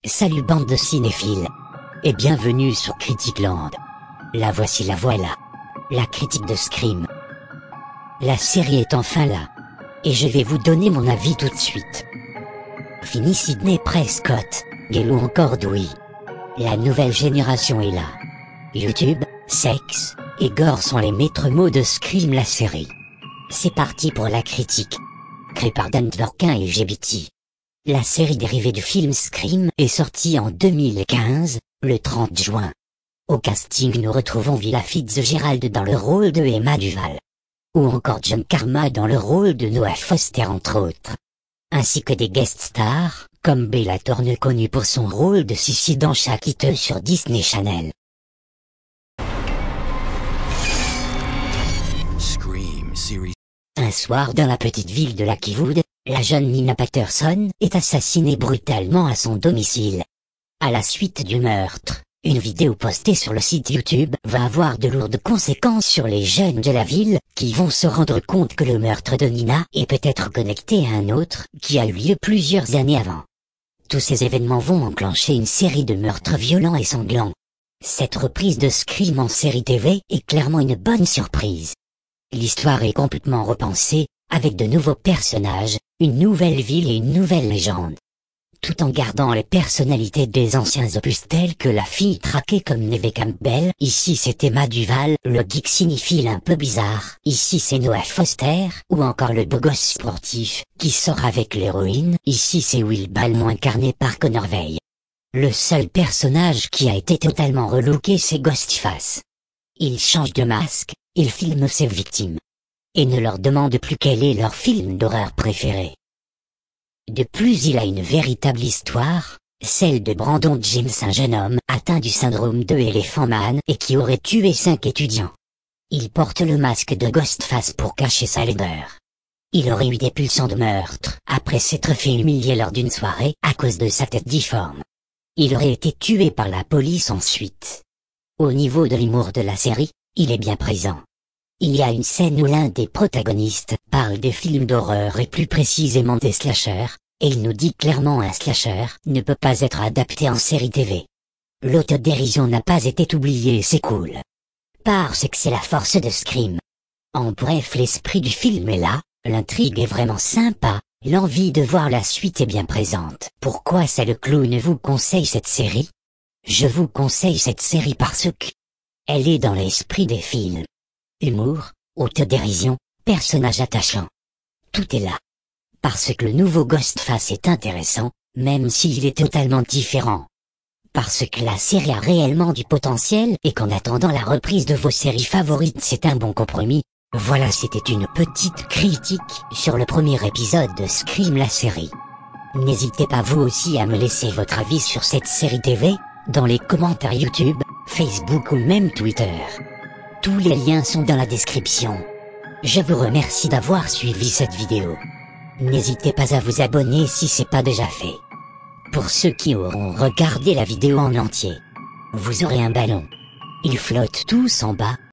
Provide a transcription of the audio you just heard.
Salut bande de cinéphiles. Et bienvenue sur Criticland. La voici, la voilà. La critique de Scream. La série est enfin là. Et je vais vous donner mon avis tout de suite. Fini Sidney Prescott, Gale ou encore Dewey. La nouvelle génération est là. YouTube, sexe, et gore sont les maîtres mots de Scream la série. C'est parti pour la critique. Créée par Dan Dworkin et GBT. La série dérivée du film Scream est sortie en 2015, le 30 juin. Au casting nous retrouvons Villa Fitzgerald dans le rôle de Emma Duval. Ou encore John Karma dans le rôle de Noah Foster entre autres. Ainsi que des guest stars, comme Bella Thorne connue pour son rôle de Sissy dans Shaquille sur Disney Channel. Scream Series. Un soir dans la petite ville de Lakewood, la jeune Nina Patterson est assassinée brutalement à son domicile. À la suite du meurtre, une vidéo postée sur le site YouTube va avoir de lourdes conséquences sur les jeunes de la ville, qui vont se rendre compte que le meurtre de Nina est peut-être connecté à un autre, qui a eu lieu plusieurs années avant. Tous ces événements vont enclencher une série de meurtres violents et sanglants. Cette reprise de Scream en série TV est clairement une bonne surprise. L'histoire est complètement repensée, avec de nouveaux personnages, une nouvelle ville et une nouvelle légende. Tout en gardant les personnalités des anciens opus tels que la fille traquée comme Neve Campbell, ici c'est Emma Duval, le geek cinéphile un peu bizarre, ici c'est Noah Foster, ou encore le beau gosse sportif, qui sort avec l'héroïne, ici c'est Will Balmont incarné par Connor Veil. Le seul personnage qui a été totalement relooké c'est Ghostface. Il change de masque, il filme ses victimes. Et ne leur demande plus quel est leur film d'horreur préféré. De plus il a une véritable histoire, celle de Brandon James, un jeune homme atteint du syndrome de Elephant Man et qui aurait tué 5 étudiants. Il porte le masque de Ghostface pour cacher sa laideur. Il aurait eu des pulsions de meurtre après s'être fait humilier lors d'une soirée à cause de sa tête difforme. Il aurait été tué par la police ensuite. Au niveau de l'humour de la série, il est bien présent. Il y a une scène où l'un des protagonistes parle des films d'horreur et plus précisément des slashers, et il nous dit clairement un slasher ne peut pas être adapté en série TV. L'autodérision n'a pas été oubliée et c'est cool. Parce que c'est la force de Scream. En bref, l'esprit du film est là, l'intrigue est vraiment sympa, l'envie de voir la suite est bien présente. Pourquoi c'est le clown vous conseille cette série? Je vous conseille cette série parce que elle est dans l'esprit des films. Humour, autodérision, personnages attachants. Tout est là. Parce que le nouveau Ghostface est intéressant, même s'il est totalement différent. Parce que la série a réellement du potentiel et qu'en attendant la reprise de vos séries favorites c'est un bon compromis. Voilà, c'était une petite critique sur le premier épisode de Scream la série. N'hésitez pas vous aussi à me laisser votre avis sur cette série TV, dans les commentaires YouTube, Facebook ou même Twitter. Tous les liens sont dans la description. Je vous remercie d'avoir suivi cette vidéo. N'hésitez pas à vous abonner si c'est pas déjà fait. Pour ceux qui auront regardé la vidéo en entier, vous aurez un ballon. Ils flottent tous en bas,